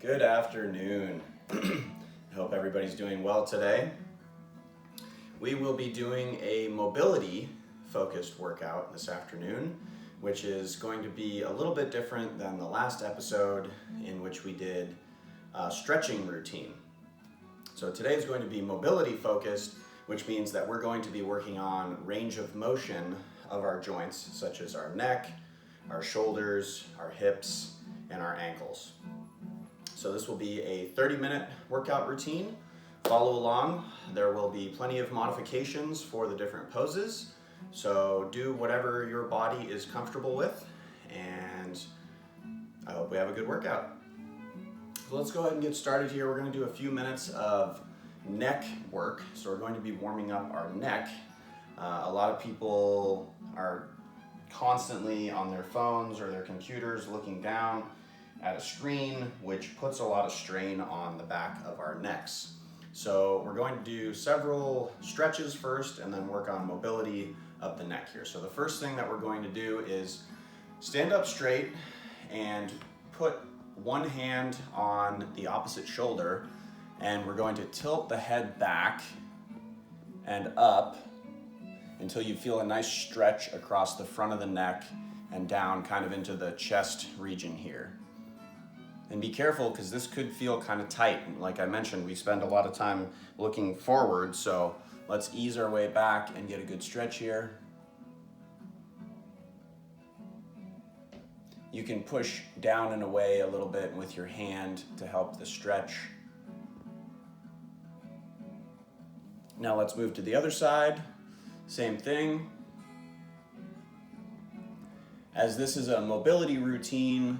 Good afternoon. I hope everybody's doing well today. We will be doing a mobility focused workout this afternoon, which is going to be a little bit different than the last episode in which we did a stretching routine. So today is going to be mobility focused, which means that we're going to be working on range of motion of our joints, such as our neck, our shoulders, our hips, and our ankles. So this will be a 30-minute workout routine. Follow along. There will be plenty of modifications for the different poses. So do whatever your body is comfortable with, and I hope we have a good workout. So let's go ahead and get started here. We're going to do a few minutes of neck work. So we're going to be warming up our neck. A lot of people are constantly on their phones or their computers looking down at a screen, which puts a lot of strain on the back of our necks. So we're going to do several stretches first and then work on mobility of the neck here. So the first thing that we're going to do is stand up straight and put one hand on the opposite shoulder, and we're going to tilt the head back and up until you feel a nice stretch across the front of the neck and down kind of into the chest region here. And be careful, because this could feel kind of tight. Like I mentioned, we spend a lot of time looking forward, so let's ease our way back and get a good stretch here. You can push down and away a little bit with your hand to help the stretch. Now let's move to the other side. Same thing. As this is a mobility routine,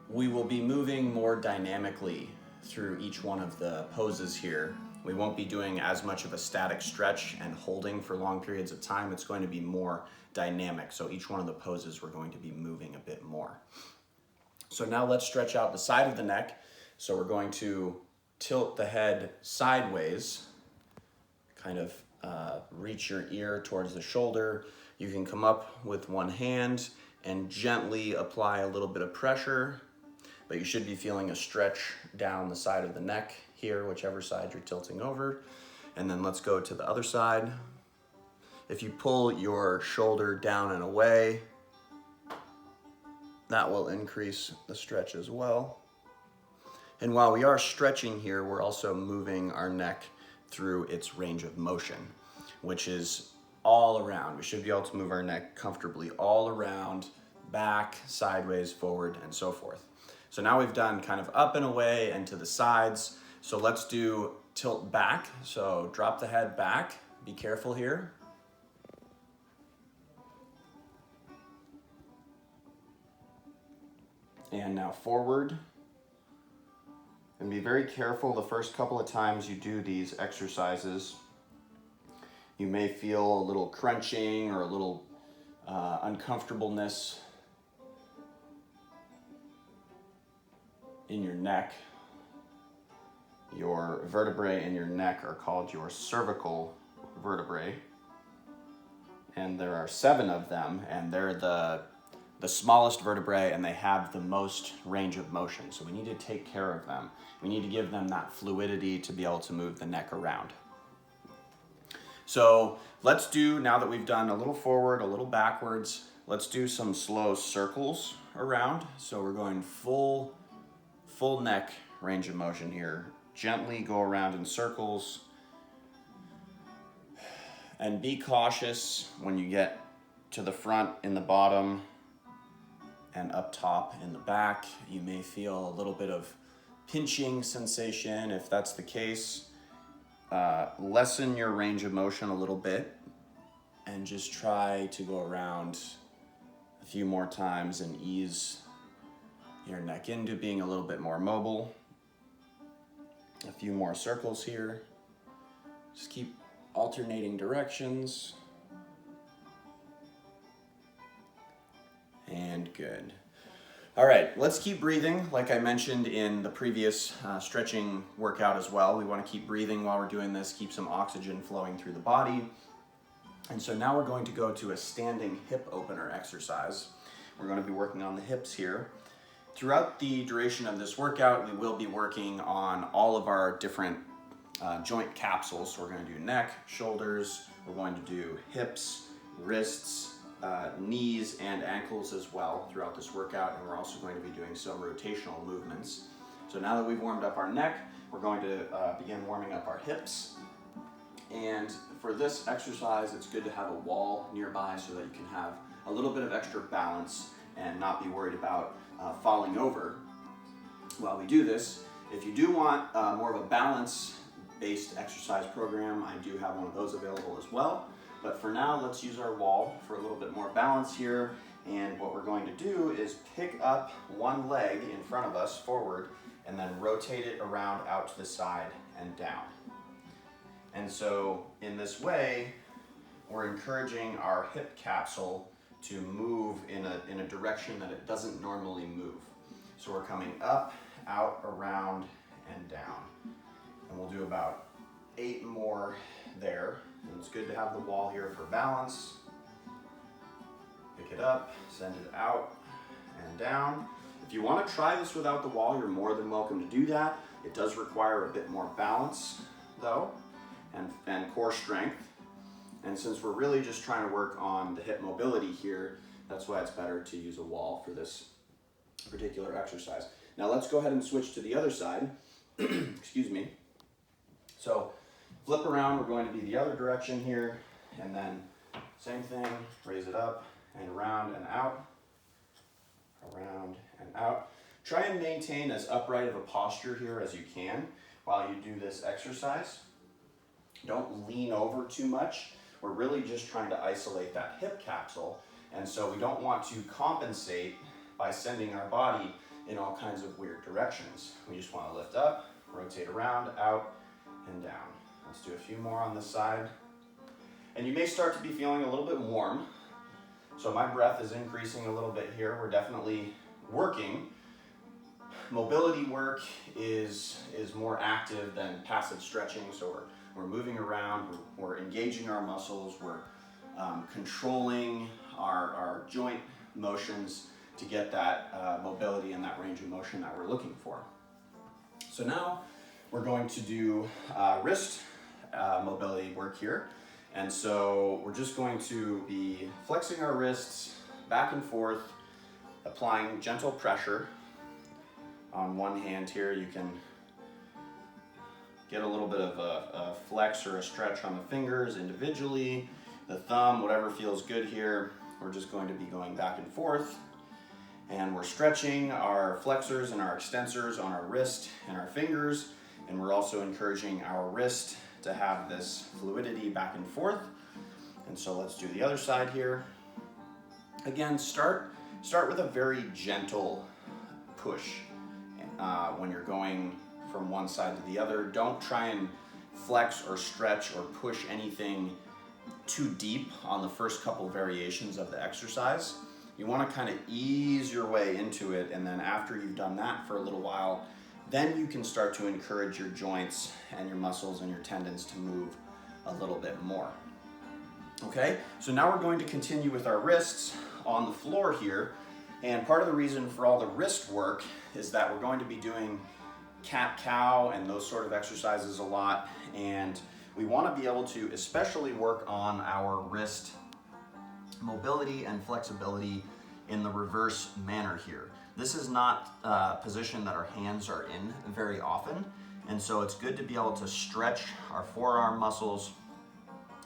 we will be moving more dynamically through each one of the poses here. We won't be doing as much of a static stretch and holding for long periods of time. It's going to be more dynamic. So each one of the poses we're going to be moving a bit more. So now let's stretch out the side of the neck. So we're going to tilt the head sideways, kind of reach your ear towards the shoulder. You can come up with one hand and gently apply a little bit of pressure, but you should be feeling a stretch down the side of the neck here, whichever side you're tilting over. And then let's go to the other side. If you pull your shoulder down and away, that will increase the stretch as well. And while we are stretching here, we're also moving our neck through its range of motion, which is all around. We should be able to move our neck comfortably all around, back, sideways, forward, and so forth. So now we've done kind of up and away and to the sides. So let's do tilt back. So drop the head back. Be careful here. And now forward. And be very careful the first couple of times you do these exercises. You may feel a little crunching or a little uncomfortableness in your neck. Your vertebrae in your neck are called your cervical vertebrae. And there are 7 of them, and they're the smallest vertebrae, and they have the most range of motion. So we need to take care of them. We need to give them that fluidity to be able to move the neck around. So let's do, now that we've done a little forward, a little backwards, let's do some slow circles around. So we're going full neck range of motion here. Gently go around in circles. And be cautious when you get to the front in the bottom and up top in the back. You may feel a little bit of pinching sensation. If that's the case, lessen your range of motion a little bit and just try to go around a few more times and ease your neck into being a little bit more mobile. A few more circles here. Just keep alternating directions. And good. All right, let's keep breathing. Like I mentioned in the previous stretching workout as well, we want to keep breathing while we're doing this, keep some oxygen flowing through the body. And so now we're going to go to a standing hip opener exercise. We're going to be working on the hips here. throughout the duration of this workout, we will be working on all of our different joint capsules. So we're going to do neck, shoulders, we're going to do hips, wrists, knees, and ankles as well throughout this workout, and we're also going to be doing some rotational movements. So now that we've warmed up our neck, we're going to begin warming up our hips. And for this exercise, it's good to have a wall nearby so that you can have a little bit of extra balance and not be worried about falling over while we do this. If you do want more of a balance-based exercise program, I do have one of those available as well. But for now, let's use our wall for a little bit more balance here. And what we're going to do is pick up one leg in front of us forward and then rotate it around out to the side and down. And so in this way, we're encouraging our hip capsule to move in a direction that it doesn't normally move. So we're coming up, out, around, and down. And we'll do about 8 more there. And it's good to have the wall here for balance. Pick it up, send it out and down. If you want to try this without the wall, you're more than welcome to do that. It does require a bit more balance though, and core strength. And since we're really just trying to work on the hip mobility here, that's why it's better to use a wall for this particular exercise. Now let's go ahead and switch to the other side. Excuse me. So flip around, we're going to be the other direction here, and then same thing, raise it up and around and out, around and out. Try and maintain as upright of a posture here as you can while you do this exercise. Don't lean over too much. We're really just trying to isolate that hip capsule, and so we don't want to compensate by sending our body in all kinds of weird directions. We just want to lift up, rotate around, out, and down. Let's do a few more on this side. And you may start to be feeling a little bit warm. So my breath is increasing a little bit here. We're definitely working. Mobility work is more active than passive stretching. So we're moving around, we're engaging our muscles, we're controlling our joint motions to get that mobility and that range of motion that we're looking for. So now we're going to do wrist mobility work here. And so we're just going to be flexing our wrists back and forth, applying gentle pressure. On one hand here, you can get a little bit of a flex or a stretch on the fingers individually, the thumb, whatever feels good here. We're just going to be going back and forth, and we're stretching our flexors and our extensors on our wrist and our fingers, and we're also encouraging our wrist to have this fluidity back and forth. And so let's do the other side here. Again, start with a very gentle push when you're going from one side to the other. Don't try and flex or stretch or push anything too deep on the first couple variations of the exercise. You want to kind of ease your way into it, and then after you've done that for a little while, then you can start to encourage your joints and your muscles and your tendons to move a little bit more. Okay, so now we're going to continue with our wrists on the floor here, and part of the reason for all the wrist work is that we're going to be doing cat-cow and those sort of exercises a lot, and we want to be able to especially work on our wrist mobility and flexibility in the reverse manner here. This is not a position that our hands are in very often, and so it's good to be able to stretch our forearm muscles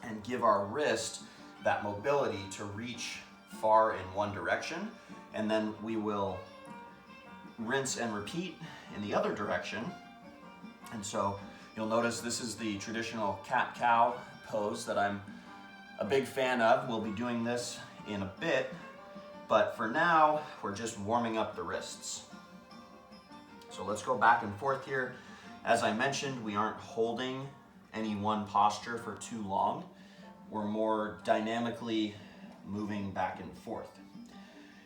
and give our wrist that mobility to reach far in one direction, and then we will rinse and repeat in the other direction. And so you'll notice this is the traditional cat-cow pose that I'm a big fan of. We'll be doing this in a bit, but for now, we're just warming up the wrists. So let's go back and forth here. As I mentioned, we aren't holding any one posture for too long. We're more dynamically moving back and forth.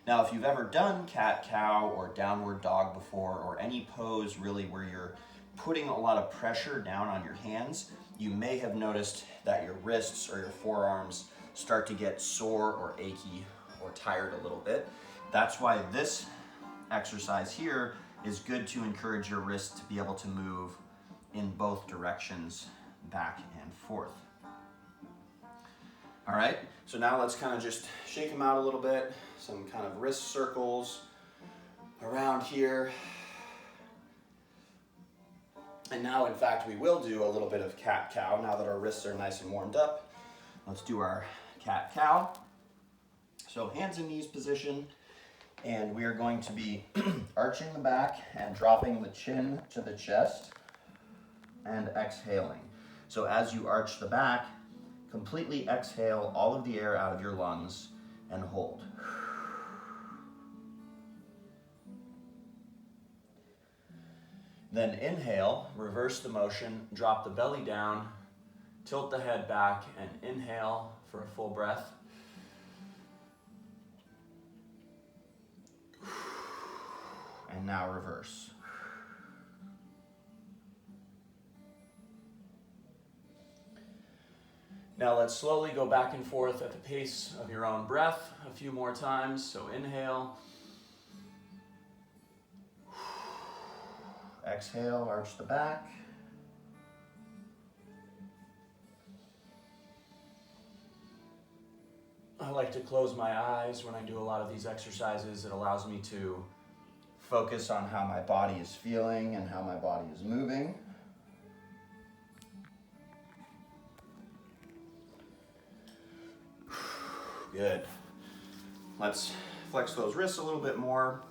Now, if you've ever done cat-cow or downward dog before, or any pose really where you're putting a lot of pressure down on your hands, you may have noticed that your wrists or your forearms start to get sore or achy or tired a little bit. That's why this exercise here is good to encourage your wrist to be able to move in both directions, back and forth. All right, so now let's kind of just shake them out a little bit. Some kind of wrist circles around here. And now, in fact, we will do a little bit of cat-cow now that our wrists are nice and warmed up. Let's do our cat-cow. So hands and knees position, and we are going to be arching the back and dropping the chin to the chest and exhaling. So as you arch the back, completely exhale all of the air out of your lungs and hold. Then inhale, reverse the motion, drop the belly down, tilt the head back, and inhale for a full breath. And now reverse. Now let's slowly go back and forth at the pace of your own breath a few more times. So inhale. Exhale, arch the back. I like to close my eyes when I do a lot of these exercises. It allows me to focus on how my body is feeling and how my body is moving. Good. Let's flex those wrists a little bit more.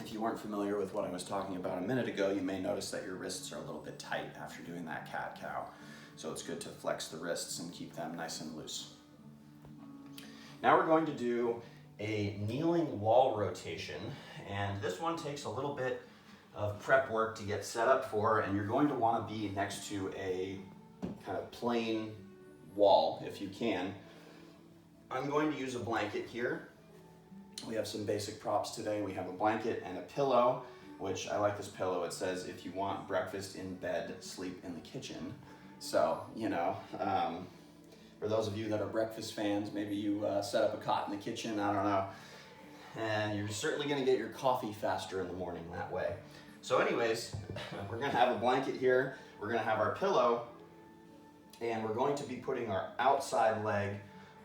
If you weren't familiar with what I was talking about a minute ago, you may notice that your wrists are a little bit tight after doing that cat-cow. So it's good to flex the wrists and keep them nice and loose. Now we're going to do a kneeling wall rotation, and this one takes a little bit of prep work to get set up for, and you're going to want to be next to a kind of plain wall if you can. I'm going to use a blanket here. We have some basic props today. We have a blanket and a pillow, which I like this pillow. It says, if you want breakfast in bed, sleep in the kitchen. So, you know, for those of you that are breakfast fans, maybe you set up a cot in the kitchen, I don't know. And you're certainly gonna get your coffee faster in the morning that way. So anyways, we're gonna have a blanket here. We're gonna have our pillow, and we're going to be putting our outside leg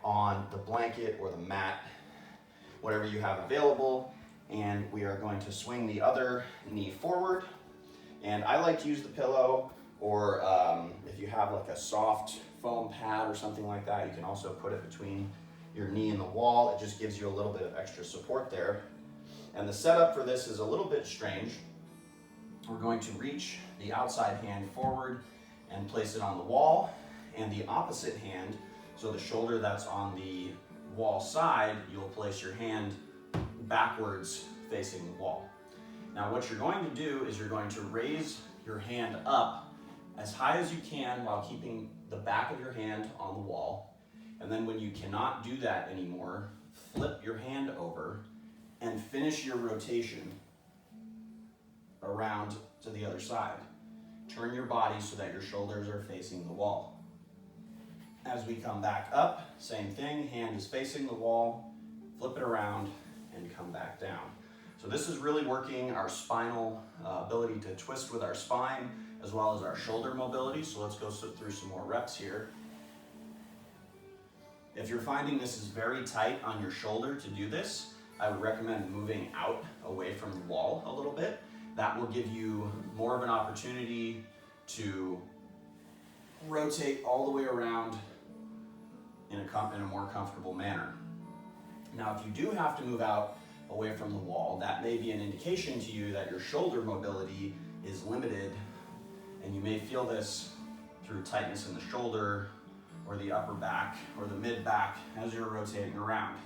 on the blanket or the mat, whatever you have available, and we are going to swing the other knee forward. And I like to use the pillow, or if you have like a soft foam pad or something like that, you can also put it between your knee and the wall. It just gives you a little bit of extra support there. And the setup for this is a little bit strange. We're going to reach the outside hand forward and place it on the wall, and the opposite hand, so the shoulder that's on the wall side, you'll place your hand backwards facing the wall. Now what you're going to do is you're going to raise your hand up as high as you can while keeping the back of your hand on the wall. And then when you cannot do that anymore, flip your hand over and finish your rotation around to the other side. Turn your body so that your shoulders are facing the wall. As we come back up, same thing, hand is facing the wall, flip it around, and come back down. So this is really working our spinal ability to twist with our spine, as well as our shoulder mobility. So let's go through some more reps here. If you're finding this is very tight on your shoulder to do this, I would recommend moving out away from the wall a little bit. That will give you more of an opportunity to rotate all the way around in a more comfortable manner. Now, if you do have to move out away from the wall, that may be an indication to you that your shoulder mobility is limited, and you may feel this through tightness in the shoulder or the upper back or the mid back as you're rotating around.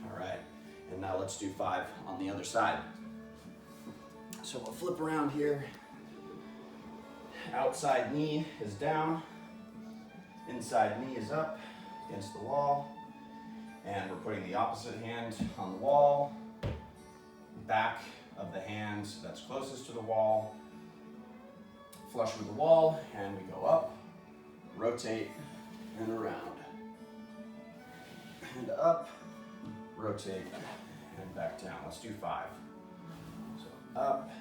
All right, and now let's do 5 on the other side. So we'll flip around here. Outside knee is down, inside knee is up against the wall, and we're putting the opposite hand on the wall, back of the hand that's closest to the wall, flush with the wall, and we go up, rotate, and around, and up, rotate, and back down. Let's do 5. So up,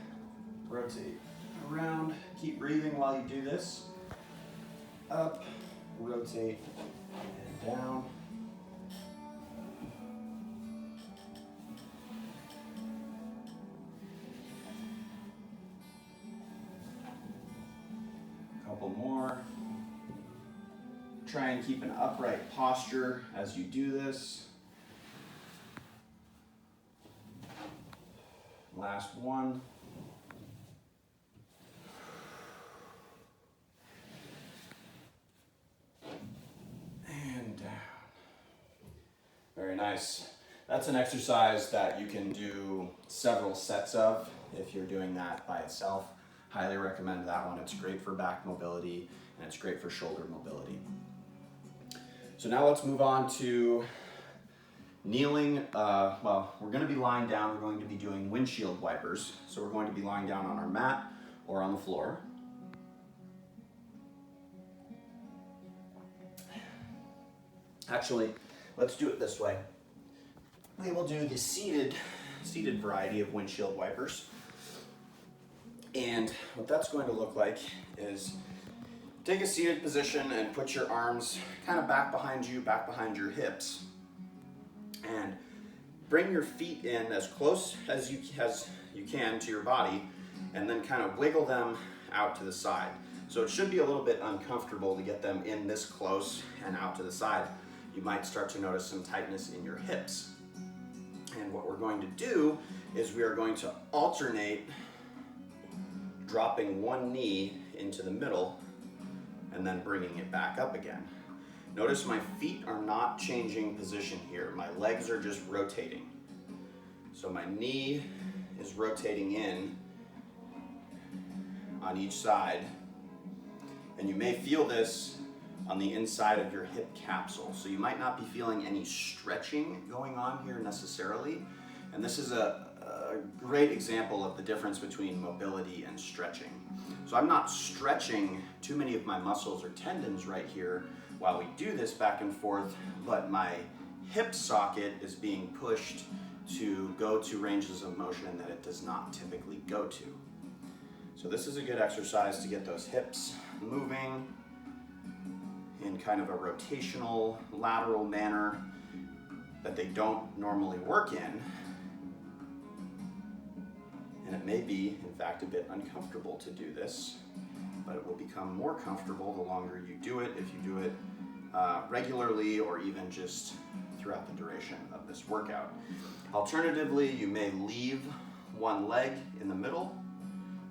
rotate, around. Keep breathing while you do this. Up, rotate, and down. Couple more. Try and keep an upright posture as you do this. Last one. And down. Very nice. That's an exercise that you can do several sets of if you're doing that by itself. Highly recommend that one. It's great for back mobility and it's great for shoulder mobility. So now let's move on to kneeling. Well, we're going to be lying down. We're going to be doing windshield wipers. So we're going to be lying down on our mat or on the floor. Actually, let's do it this way. We will do the seated variety of windshield wipers. And what that's going to look like is take a seated position and put your arms kind of back behind you, back behind your hips. And bring your feet in as close as you can to your body, and then kind of wiggle them out to the side. So it should be a little bit uncomfortable to get them in this close and out to the side. You might start to notice some tightness in your hips. And what we're going to do is we are going to alternate dropping one knee into the middle and then bringing it back up again. Notice my feet are not changing position here. My legs are just rotating. So my knee is rotating in on each side. And you may feel this on the inside of your hip capsule. So you might not be feeling any stretching going on here necessarily. And this is a great example of the difference between mobility and stretching. So I'm not stretching too many of my muscles or tendons right here while we do this back and forth, but my hip socket is being pushed to go to ranges of motion that it does not typically go to. So this is a good exercise to get those hips moving in kind of a rotational, lateral manner that they don't normally work in. And it may be, in fact, a bit uncomfortable to do this, but it will become more comfortable the longer you do it, if you do it regularly or even just throughout the duration of this workout. Alternatively, you may leave one leg in the middle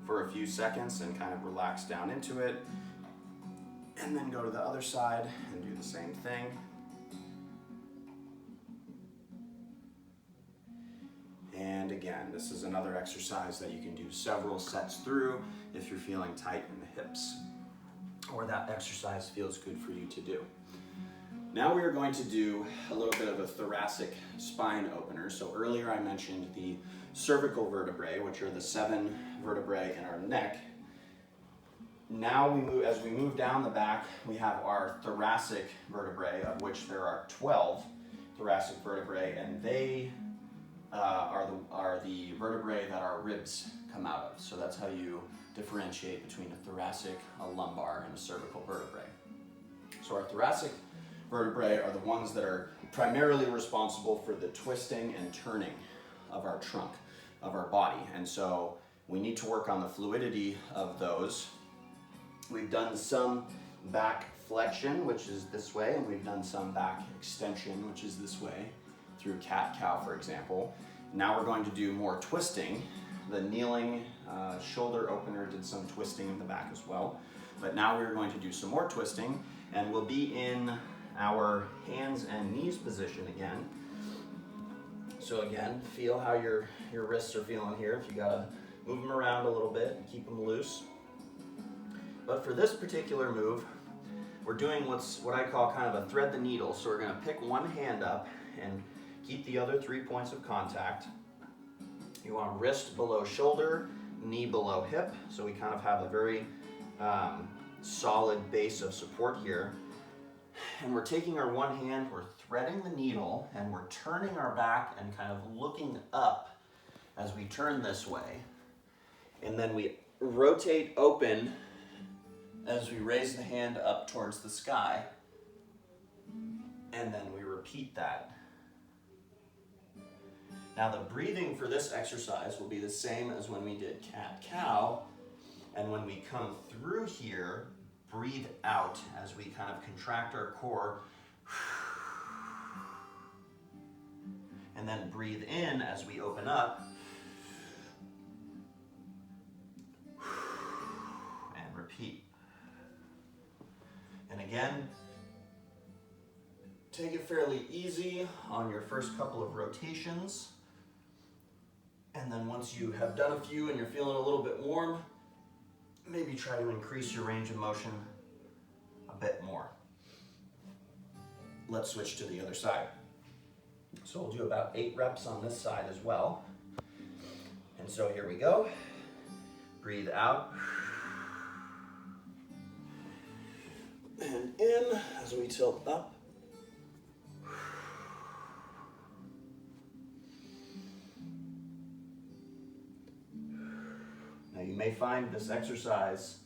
for a few seconds and kind of relax down into it, and then go to the other side and do the same thing. And again, this is another exercise that you can do several sets through if you're feeling tight in the hips, or that exercise feels good for you to do. Now we are going to do a little bit of a thoracic spine opener. So earlier I mentioned the cervical vertebrae, which are the 7 vertebrae in our neck. Now as we move down the back, we have our thoracic vertebrae, of which there are 12 thoracic vertebrae, and they are the vertebrae that our ribs come out of. So that's how you differentiate between a thoracic, a lumbar, and a cervical vertebrae. So our thoracic vertebrae are the ones that are primarily responsible for the twisting and turning of our trunk, of our body. And so we need to work on the fluidity of those. We've done some back flexion, which is this way, and we've done some back extension, which is this way, through cat-cow, for example. Now we're going to do more twisting. The kneeling shoulder opener did some twisting in the back as well. But now we're going to do some more twisting, and we'll be in our hands and knees position again. So again, feel how your wrists are feeling here. If you gotta move them around a little bit and keep them loose. But for this particular move, we're doing what I call kind of a thread the needle. So we're gonna pick one hand up and keep the other 3 points of contact. You want wrist below shoulder, knee below hip. So we kind of have a very solid base of support here. And we're taking our one hand, we're threading the needle, and we're turning our back and kind of looking up as we turn this way. And then we rotate open as we raise the hand up towards the sky. And then we repeat that. Now the breathing for this exercise will be the same as when we did cat-cow. And when we come through here, breathe out as we kind of contract our core. And then breathe in as we open up. And repeat. And again, take it fairly easy on your first couple of rotations. And then once you have done a few and you're feeling a little bit warm, maybe try to increase your range of motion a bit more. Let's switch to the other side. So we'll do about 8 reps on this side as well. And so here we go. Breathe out. And in as we tilt up. Now you may find this exercise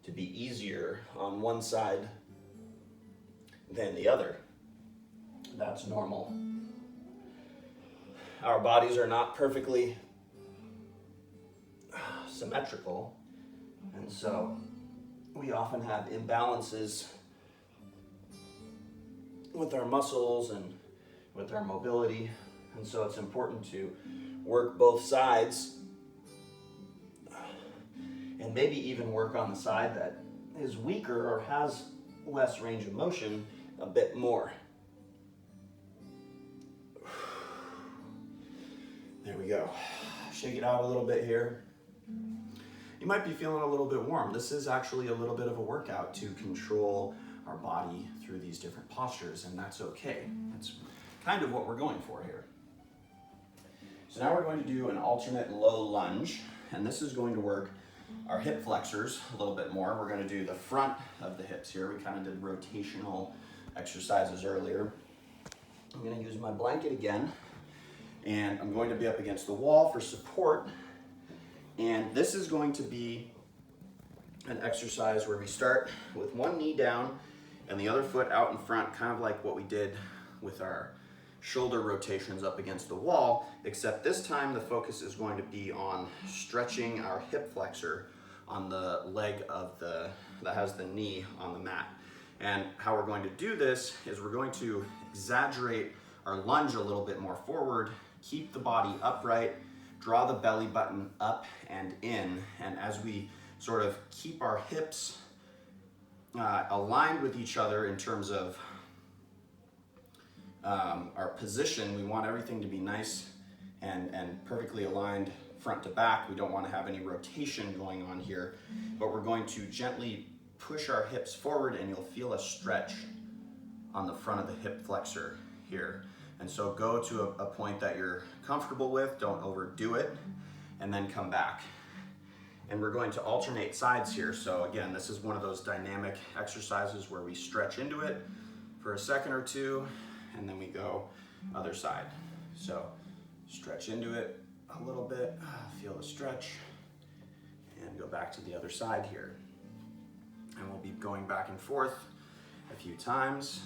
to be easier on one side than the other. That's normal. Our bodies are not perfectly symmetrical, and so we often have imbalances with our muscles and with our mobility, and so it's important to work both sides and maybe even work on the side that is weaker or has less range of motion a bit more. There we go. Shake it out a little bit here. You might be feeling a little bit warm. This is actually a little bit of a workout to control our body through these different postures, and that's okay. That's kind of what we're going for here. So now we're going to do an alternate low lunge, and this is going to work our hip flexors a little bit more. We're going to do the front of the hips here. We kind of did rotational exercises earlier. I'm going to use my blanket again, and I'm going to be up against the wall for support. And this is going to be an exercise where we start with one knee down and the other foot out in front, kind of like what we did with our shoulder rotations up against the wall, except this time the focus is going to be on stretching our hip flexor on the leg of that has the knee on the mat. And how we're going to do this is we're going to exaggerate our lunge a little bit more forward, keep the body upright, draw the belly button up and in, and as we sort of keep our hips aligned with each other in terms of our position, we want everything to be nice and perfectly aligned front to back. We don't want to have any rotation going on here, but we're going to gently push our hips forward, and you'll feel a stretch on the front of the hip flexor here. And so go to a point that you're comfortable with, don't overdo it, and then come back. And we're going to alternate sides here. So again, this is one of those dynamic exercises where we stretch into it for a second or two, and then we go other side. So stretch into it a little bit, feel the stretch, and go back to the other side here. And we'll be going back and forth a few times.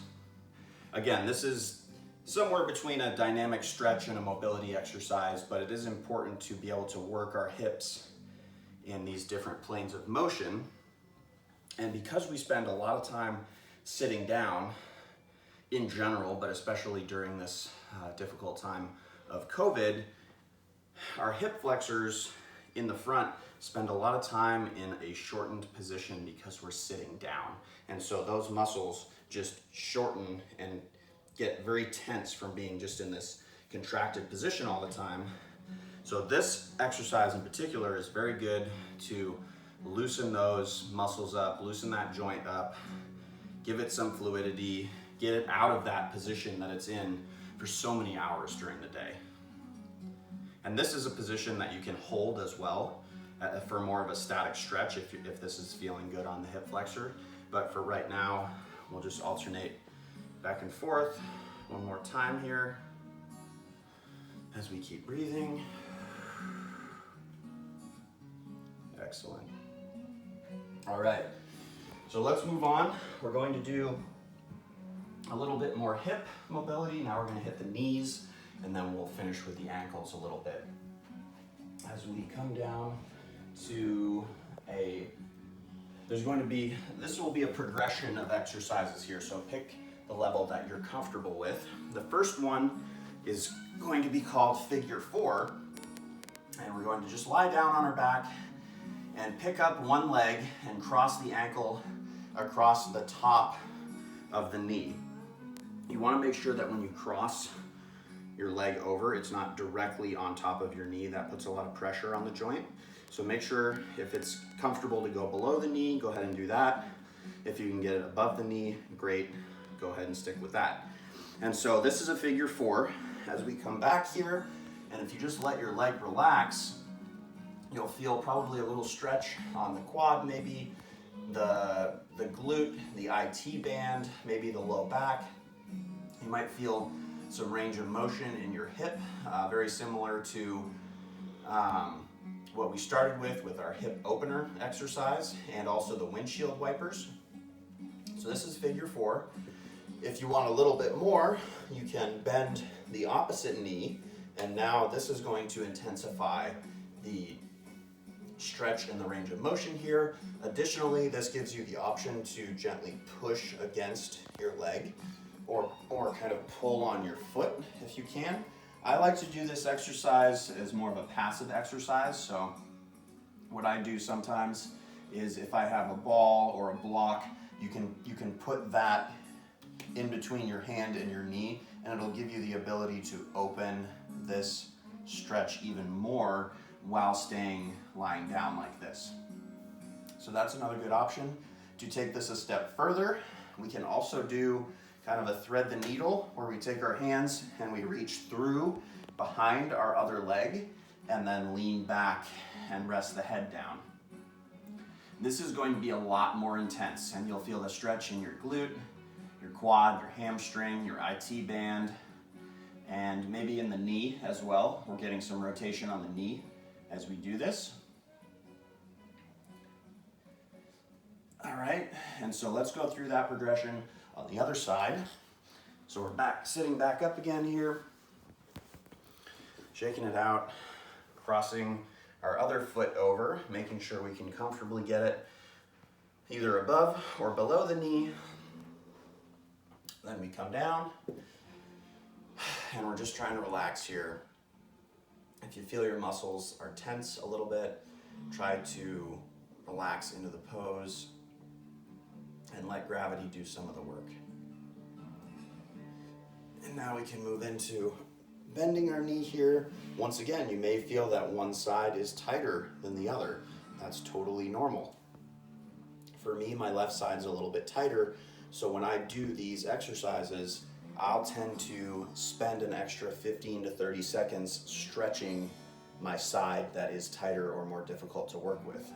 Again, this is somewhere between a dynamic stretch and a mobility exercise, but it is important to be able to work our hips in these different planes of motion. And because we spend a lot of time sitting down in general, but especially during this difficult time of COVID, our hip flexors in the front spend a lot of time in a shortened position because we're sitting down. And so those muscles just shorten and get very tense from being just in this contracted position all the time. So this exercise in particular is very good to loosen those muscles up, loosen that joint up, give it some fluidity, get it out of that position that it's in for so many hours during the day. And this is a position that you can hold as well for more of a static stretch if this is feeling good on the hip flexor. But for right now, We'll just alternate back and forth one more time here as we keep breathing. Excellent. All right, so let's move on. We're going to do a little bit more hip mobility. Now we're going to hit the knees, and then we'll finish with the ankles a little bit. As we come down to this will be a progression of exercises here, so pick the level that you're comfortable with. The first one is going to be called figure 4, and we're going to just lie down on our back and pick up one leg and cross the ankle across the top of the knee. You want to make sure that when you cross your leg over, it's not directly on top of your knee. That puts a lot of pressure on the joint. So make sure if it's comfortable to go below the knee, go ahead and do that. If you can get it above the knee, great, go ahead and stick with that. And so this is a figure 4. As we come back here, and if you just let your leg relax, you'll feel probably a little stretch on the quad, maybe the glute, the IT band, maybe the low back. You might feel some range of motion in your hip, very similar to what we started with our hip opener exercise, and also the windshield wipers. So this is figure 4. If you want a little bit more, you can bend the opposite knee, and now this is going to intensify the stretch and the range of motion here. Additionally, this gives you the option to gently push against your leg or kind of pull on your foot if you can. I like to do this exercise as more of a passive exercise. So what I do sometimes is if I have a ball or a block, you can put that in between your hand and your knee, and it'll give you the ability to open this stretch even more while staying lying down like this. So that's another good option. To take this a step further, we can also do kind of a thread the needle, where we take our hands and we reach through behind our other leg and then lean back and rest the head down. This is going to be a lot more intense, and you'll feel the stretch in your glute, your quad, your hamstring, your IT band, and maybe in the knee as well. We're getting some rotation on the knee as we do this. All right, and so let's go through that progression on the other side. So we're sitting back up again here, shaking it out, crossing our other foot over, making sure we can comfortably get it either above or below the knee. Then we come down, and we're just trying to relax here. If you feel your muscles are tense a little bit, try to relax into the pose and let gravity do some of the work. And now we can move into bending our knee here. Once again, you may feel that one side is tighter than the other. That's totally normal. For me, my left side's a little bit tighter, so when I do these exercises, I'll tend to spend an extra 15 to 30 seconds stretching my side that is tighter or more difficult to work with.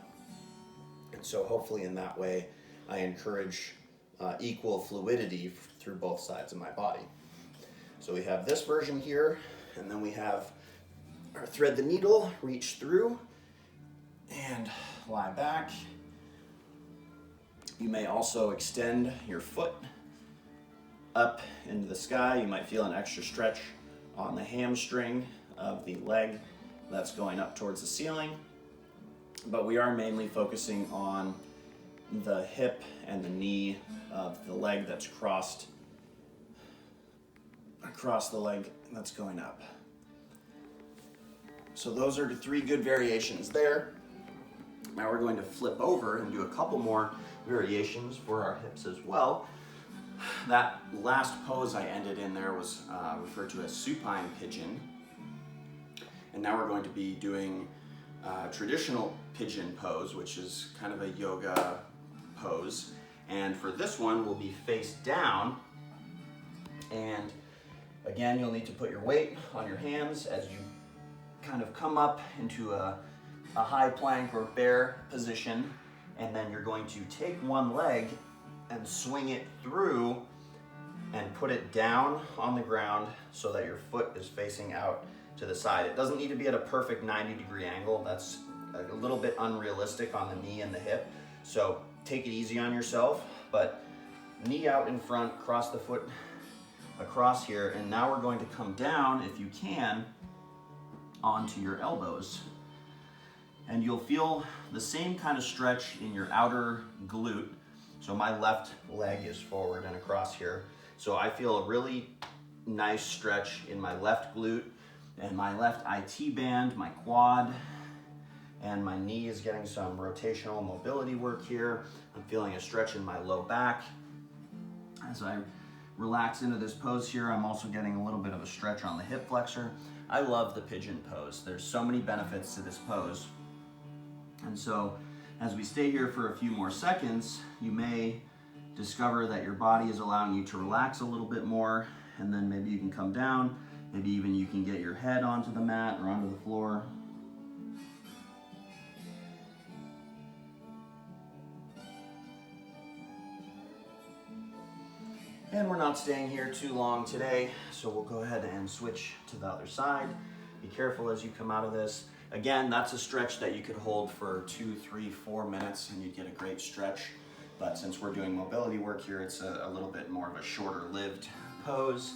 And so hopefully in that way, I encourage equal fluidity through both sides of my body. So we have this version here, and then we have our thread the needle, reach through, and lie back. You may also extend your foot up into the sky. You might feel an extra stretch on the hamstring of the leg that's going up towards the ceiling. But we are mainly focusing on the hip and the knee of the leg that's crossed across the leg that's going up. So those are the 3 good variations there. Now we're going to flip over and do a couple more variations for our hips as well. That last pose I ended in there was referred to as Supine Pigeon. And now we're going to be doing traditional Pigeon Pose, which is kind of a yoga pose. And for this one, we'll be face down. And again, you'll need to put your weight on your hands as you kind of come up into a high plank or bear position. And then you're going to take one leg and swing it through and put it down on the ground so that your foot is facing out to the side. It doesn't need to be at a perfect 90-degree angle. That's a little bit unrealistic on the knee and the hip. So take it easy on yourself, but knee out in front, cross the foot across here, and now we're going to come down, if you can, onto your elbows. And you'll feel the same kind of stretch in your outer glute. So my left leg is forward and across here. So I feel a really nice stretch in my left glute and my left IT band, my quad, and my knee is getting some rotational mobility work here. I'm feeling a stretch in my low back. As I relax into this pose here, I'm also getting a little bit of a stretch on the hip flexor. I love the pigeon pose. There's so many benefits to this pose. And so as we stay here for a few more seconds, you may discover that your body is allowing you to relax a little bit more, and then maybe you can come down, maybe even you can get your head onto the mat or onto the floor. And we're not staying here too long today, so we'll go ahead and switch to the other side. Be careful as you come out of this. Again, that's a stretch that you could hold for 2, 3, 4 minutes and you'd get a great stretch. But since we're doing mobility work here, it's a little bit more of a shorter lived pose.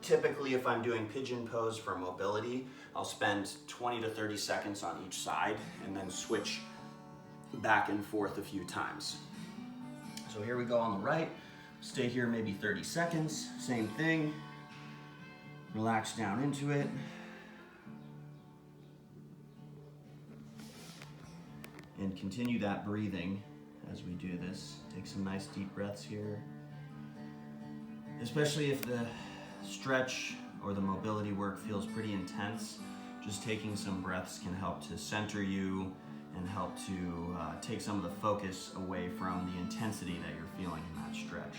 Typically, if I'm doing pigeon pose for mobility, I'll spend 20 to 30 seconds on each side and then switch back and forth a few times. So here we go on the right. Stay here maybe 30 seconds, same thing. Relax down into it. And continue that breathing as we do this. Take some nice deep breaths here. Especially if the stretch or the mobility work feels pretty intense, just taking some breaths can help to center you and help to take some of the focus away from the intensity that you're feeling in that stretch.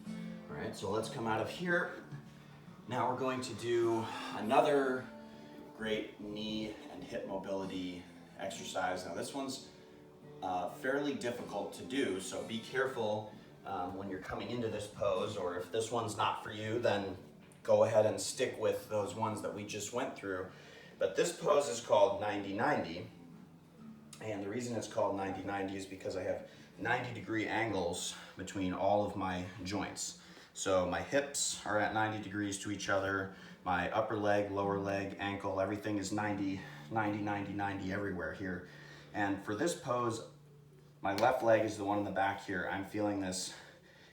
All right, so let's come out of here. Now we're going to do another great knee and hip mobility exercise. Now this one's fairly difficult to do, so be careful when you're coming into this pose, or if this one's not for you, then go ahead and stick with those ones that we just went through. But this pose is called 90-90, and the reason it's called 90-90 is because I have 90-degree angles between all of my joints. So my hips are at 90 degrees to each other, my upper leg, lower leg, ankle, everything is 90, 90, 90, 90 everywhere here. And for this pose, my left leg is the one in the back here. I'm feeling this,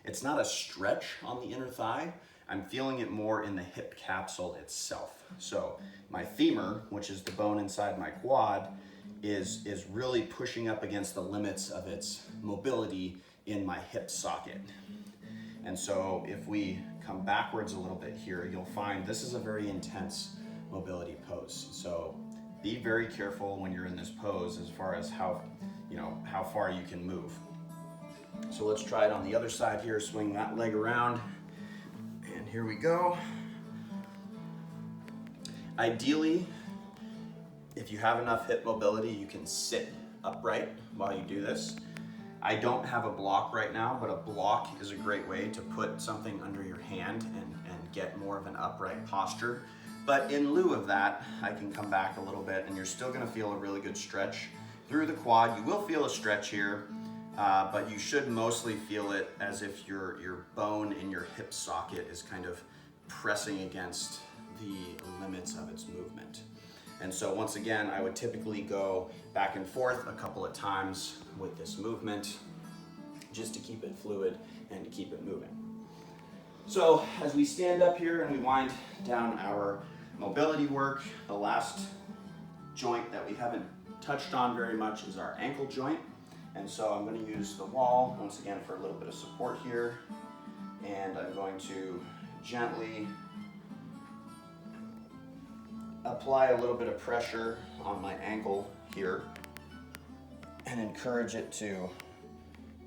it's not a stretch on the inner thigh, I'm feeling it more in the hip capsule itself. So my femur, which is the bone inside my quad, is really pushing up against the limits of its mobility in my hip socket. And so if we come backwards a little bit here, you'll find this is a very intense mobility pose. So be very careful when you're in this pose as far as how far you can move. So let's try it on the other side here. Swing that leg around, and here we go. Ideally, if you have enough hip mobility, you can sit upright while you do this. I don't have a block right now, but a block is a great way to put something under your hand and get more of an upright posture. But in lieu of that, I can come back a little bit and you're still gonna feel a really good stretch through the quad. You will feel a stretch here, but you should mostly feel it as if your bone in your hip socket is kind of pressing against the limits of its movement. And so once again, I would typically go back and forth a couple of times with this movement just to keep it fluid and to keep it moving. So as we stand up here and we wind down our mobility work, the last joint that we haven't touched on very much is our ankle joint. And so I'm going to use the wall once again for a little bit of support here. And I'm going to gently apply a little bit of pressure on my ankle here and encourage it to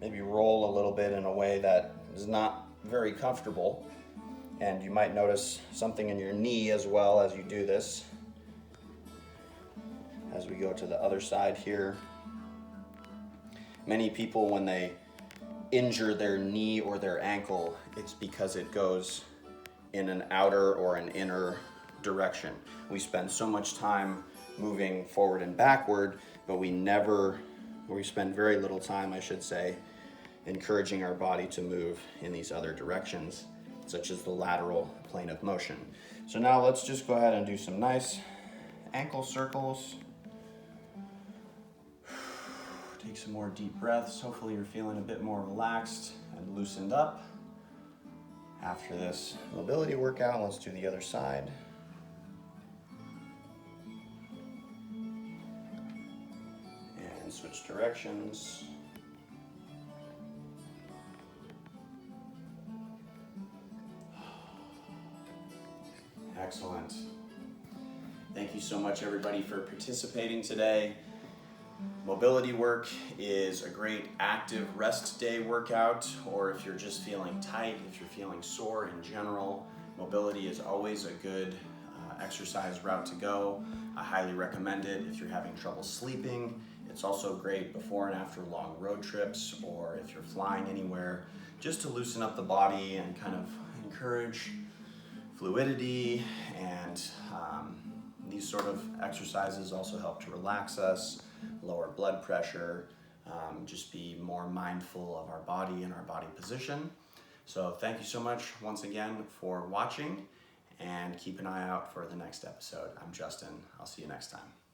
maybe roll a little bit in a way that is not very comfortable. And you might notice something in your knee as well as you do this. As we go to the other side here. Many people, when they injure their knee or their ankle, it's because it goes in an outer or an inner direction. We spend so much time moving forward and backward, but we spend very little time, I should say, encouraging our body to move in these other directions, such as the lateral plane of motion. So now let's just go ahead and do some nice ankle circles. Take some more deep breaths. Hopefully you're feeling a bit more relaxed and loosened up. After this mobility workout, let's do the other side. And switch directions. Excellent. Thank you so much, everybody, for participating today. Mobility work is a great active rest day workout, or if you're just feeling tight, if you're feeling sore in general, mobility is always a good exercise route to go. I highly recommend it if you're having trouble sleeping. It's also great before and after long road trips, or if you're flying anywhere, just to loosen up the body and kind of encourage fluidity. And these sort of exercises also help to relax us, lower blood pressure, just be more mindful of our body and our body position. So thank you so much once again for watching, and keep an eye out for the next episode. I'm Justin. I'll see you next time.